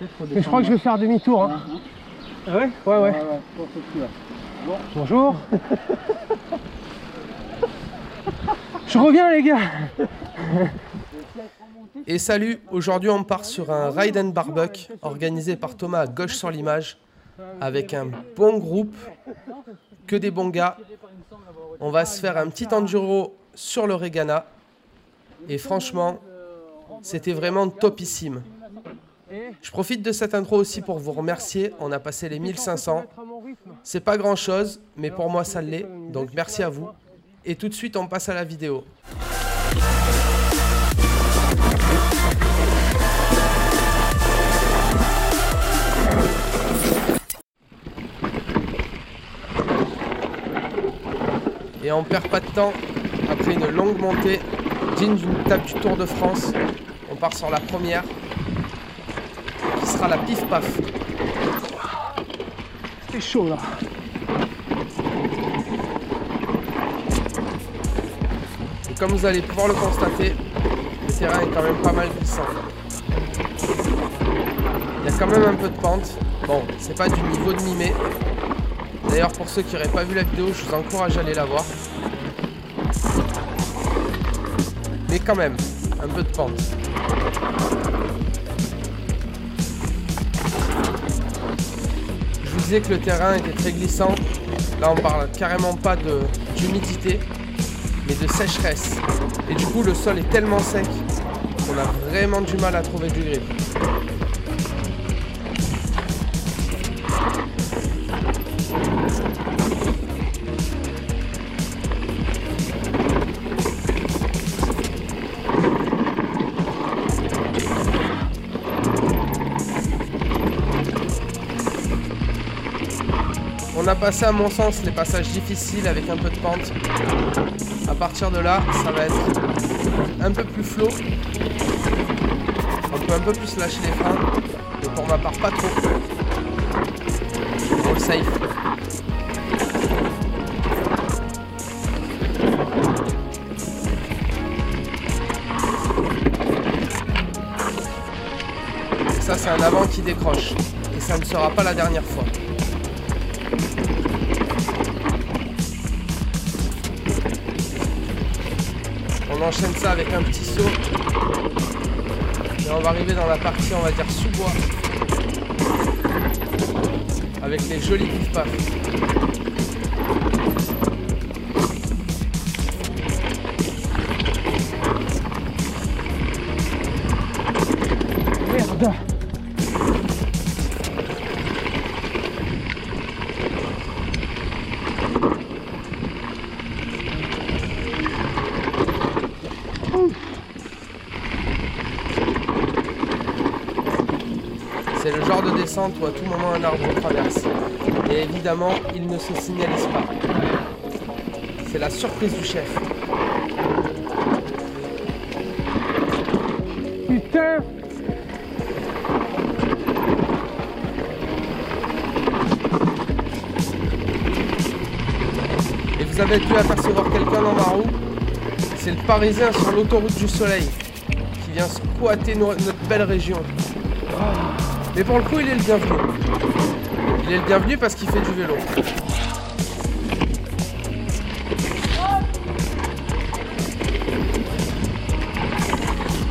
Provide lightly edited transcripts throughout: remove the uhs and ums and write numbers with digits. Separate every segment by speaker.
Speaker 1: Mais je crois que je vais faire demi-tour. Hein. Ah ouais. Ouais.
Speaker 2: Bon.
Speaker 1: Bonjour. Je reviens les gars.
Speaker 3: Et salut, aujourd'hui on part sur un Ride and Barbuck organisé par Thomas à gauche sur l'image avec un bon groupe, que des bons gars. On va se faire un petit enduro sur le Regana et franchement, c'était vraiment topissime. Je profite de cette intro aussi pour vous remercier, on a passé les 1500. C'est pas grand chose, mais pour moi ça l'est, donc merci à vous. Et tout de suite on passe à la vidéo. Et on perd pas de temps, après une longue montée, digne d'une étape du Tour de France, on part sur la première, qui sera la Pif Paf.
Speaker 1: C'est chaud là.
Speaker 3: Et comme vous allez pouvoir le constater, le terrain est quand même pas mal glissant. Il y a quand même un peu de pente. Bon, c'est pas du niveau de mi-mai. D'ailleurs, pour ceux qui n'auraient pas vu la vidéo, je vous encourage à aller la voir. Mais quand même, un peu de pente. Je vous disais que le terrain était très glissant. Là, on parle carrément pas d'humidité, mais de sécheresse. Et du coup, le sol est tellement sec qu'on a vraiment du mal à trouver du grip. On a passé à mon sens les passages difficiles avec un peu de pente. À partir de là, ça va être un peu plus flot. On peut un peu plus lâcher les freins. Mais pour ma part, pas trop. All safe. Et ça, c'est un avant qui décroche. Et ça ne sera pas la dernière fois. On enchaîne ça avec un petit saut. Et on va arriver dans la partie, on va dire, sous-bois. Avec les jolis pif-paf.
Speaker 1: Merde.
Speaker 3: C'est le genre de descente où à tout moment un arbre traverse. Et évidemment, il ne se signalise pas. C'est la surprise du chef.
Speaker 1: Putain.
Speaker 3: Et vous avez pu apercevoir quelqu'un dans ma roue. C'est le Parisien sur l'autoroute du Soleil qui vient squatter notre belle région. Mais pour le coup, il est le bienvenu. Il est le bienvenu parce qu'il fait du vélo.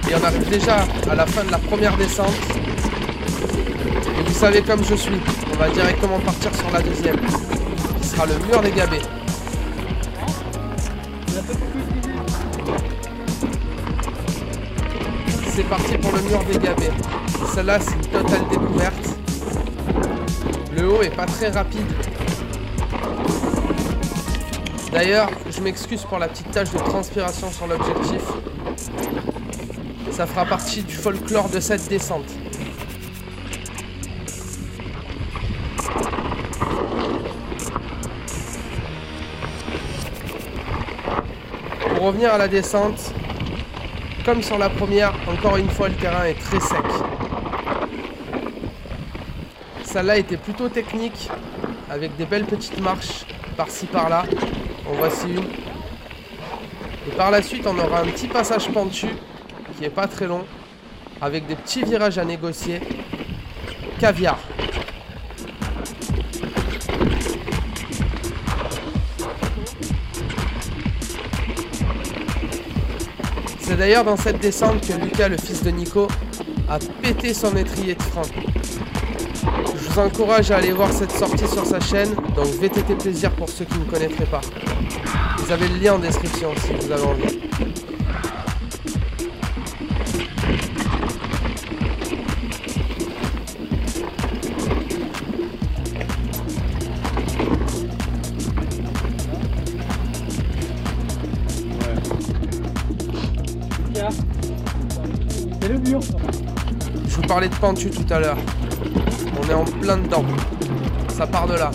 Speaker 3: Et on arrive déjà à la fin de la première descente. Et vous savez comme je suis, on va directement partir sur la deuxième, qui sera le mur des Gabets. C'est parti pour le mur des Gabets. Celle-là, c'est une totale découverte. Le haut est pas très rapide. D'ailleurs, je m'excuse pour la petite tache de transpiration sur l'objectif. Ça fera partie du folklore de cette descente. Pour revenir à la descente, comme sur la première, encore une fois, le terrain est très sec. Celle-là était plutôt technique, avec des belles petites marches par-ci par-là. En voici une. Et par la suite, on aura un petit passage pentu, qui est pas très long, avec des petits virages à négocier. caviar. C'est d'ailleurs dans cette descente que Lucas, le fils de Nico, a pété son étrier de frein. Je vous encourage à aller voir cette sortie sur sa chaîne, donc VTT Plaisir pour ceux qui ne connaîtraient pas. Vous avez le lien en description si vous avez envie.
Speaker 1: C'est le mur.
Speaker 3: Je vous parlais de pentu tout à l'heure. On est en plein dedans. Ça part de là.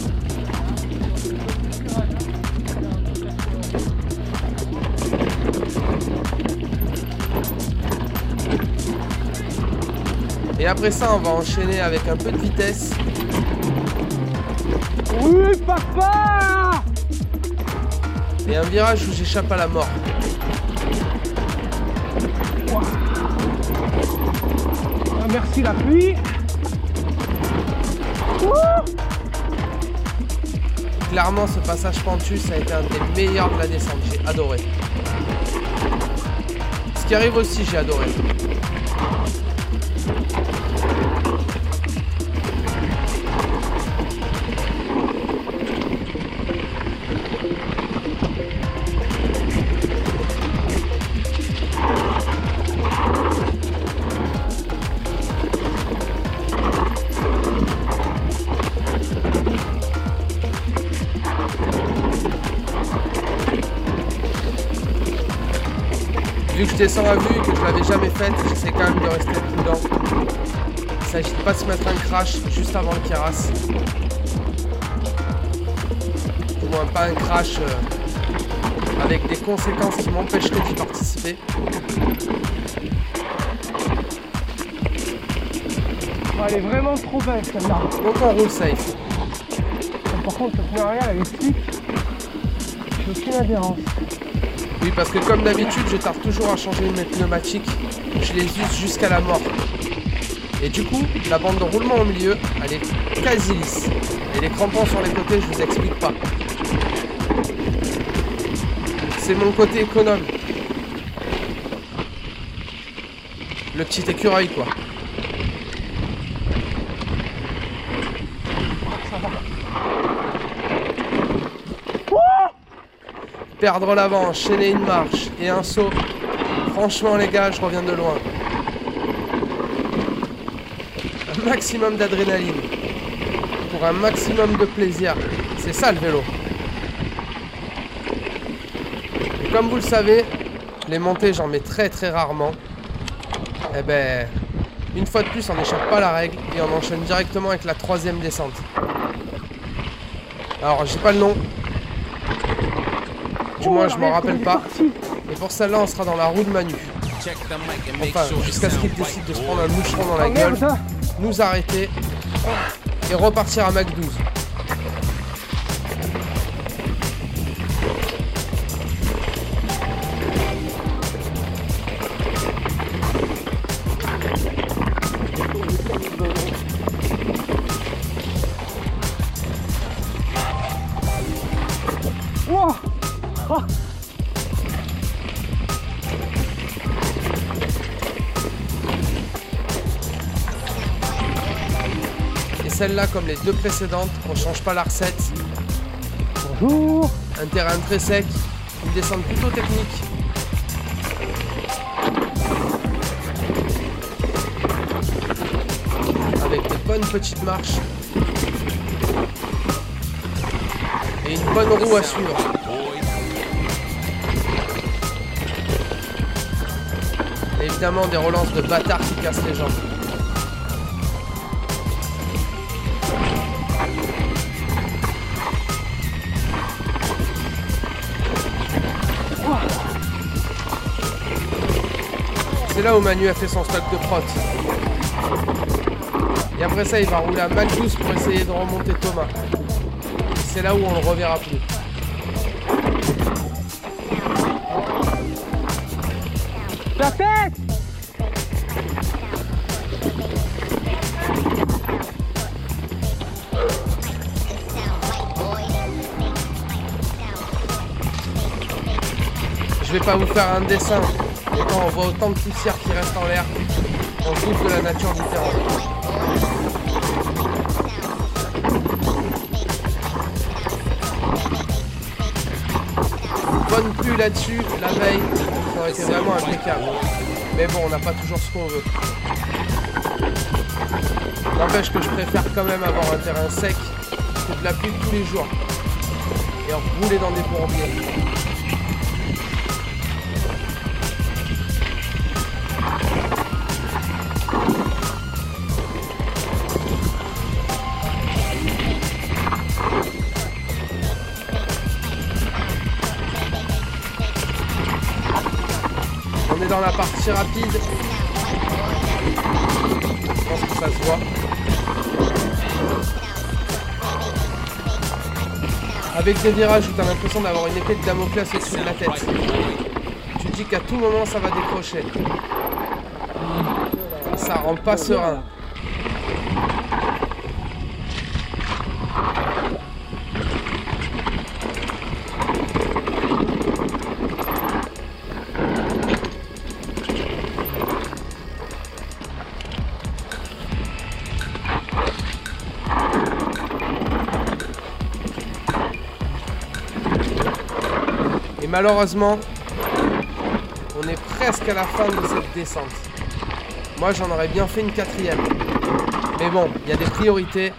Speaker 3: Et après ça, on va enchaîner avec un peu de vitesse.
Speaker 1: Oui, papa!
Speaker 3: Et un virage où j'échappe à la mort.
Speaker 1: Ah, merci la pluie.
Speaker 3: Clairement, ce passage pentu, ça a été un des meilleurs de la descente. J'ai adoré. Ce qui arrive aussi, j'ai adoré. Vu que je descends à vue, que je l'avais jamais faite, j'essaie quand même de rester prudent. Il s'agit de pas se mettre un crash juste avant le Keras. Du moins pas un crash avec des conséquences qui m'empêcheraient d'y participer.
Speaker 1: Oh, elle est vraiment trop belle celle-là.
Speaker 3: Donc on roule safe.
Speaker 1: Par contre, le pneu arrière, elle est slick. J'ai aucune adhérence.
Speaker 3: Oui, parce que comme d'habitude, je tarde toujours à changer mes pneumatiques. Je les use jusqu'à la mort. Et du coup, la bande de roulement au milieu, elle est quasi lisse. Et les crampons sur les côtés, je vous explique pas. C'est mon côté économe. Le petit écureuil, quoi. Perdre l'avant, enchaîner une marche et un saut. Franchement les gars, je reviens de loin. Un maximum d'adrénaline. Pour un maximum de plaisir. C'est ça le vélo. Et comme vous le savez, les montées j'en mets très très rarement. Et ben, une fois de plus on n'échappe pas à la règle et on enchaîne directement avec la 3e descente. Alors j'ai pas le nom. Du moins, je m'en rappelle pas. Et pour celle-là, on sera dans la roue de Manu. Enfin, jusqu'à ce qu'il décide de se prendre un moucheron dans la gueule, nous arrêter et repartir à Mac 12.
Speaker 1: Wow. Oh.
Speaker 3: Et celle-là, comme les deux précédentes, on change pas la recette.
Speaker 1: Bonjour.
Speaker 3: Un terrain très sec, une descente plutôt technique. Avec des bonnes petites marches. Et une bonne roue à suivre. Et évidemment des relances de bâtards qui cassent les jambes. C'est là où Manu a fait son stock de prot. Et après ça, il va rouler à Mac 12 pour essayer de remonter Thomas. C'est là où on le reverra plus.
Speaker 1: La tête.
Speaker 3: pas vous faire un dessin, mais quand on voit autant de poussière qui reste en l'air, on se doute de la nature du terrain. Une bonne pluie là-dessus, la veille, ça aurait été vraiment impeccable. Mais bon, on n'a pas toujours ce qu'on veut. N'empêche que je préfère quand même avoir un terrain sec que de la pluie tous les jours. Et rouler dans des bourbiers. On est dans la partie rapide. Je pense que ça se voit. Avec des virages où tu as l'impression d'avoir une épée de Damoclès au-dessus de la tête. Tu te dis qu'à tout moment ça va décrocher. Ça rend pas serein. Et malheureusement, on est presque à la fin de cette descente. Moi, j'en aurais bien fait une 4e. Mais bon, il y a des priorités.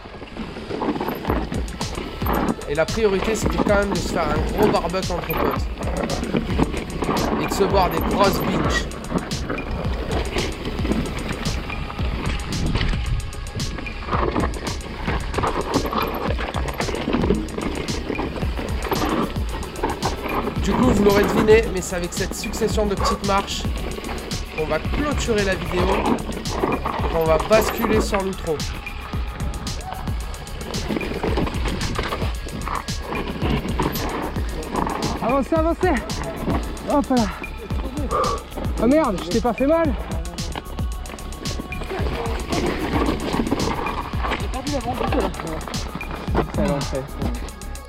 Speaker 3: Et la priorité, c'était quand même de se faire un gros barbecue entre potes. Et de se boire des grosses binges. Du coup, vous l'aurez deviné, mais c'est avec cette succession de petites marches qu'on va clôturer la vidéo et qu'on va basculer sur l'outro.
Speaker 1: Avancez, avancez. Hop là. Ah merde, je t'ai pas fait mal.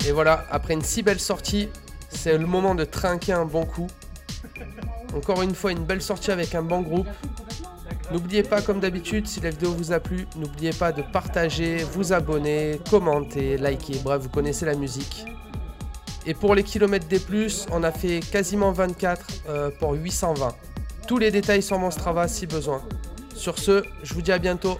Speaker 3: Et voilà, après une si belle sortie, c'est le moment de trinquer un bon coup. Encore une fois, une belle sortie avec un bon groupe. N'oubliez pas, comme d'habitude, si la vidéo vous a plu, n'oubliez pas de partager, vous abonner, commenter, liker, bref, vous connaissez la musique. Et pour les kilomètres des plus, on a fait quasiment 24 pour 820. Tous les détails sur mon Strava si besoin. Sur ce, je vous dis à bientôt.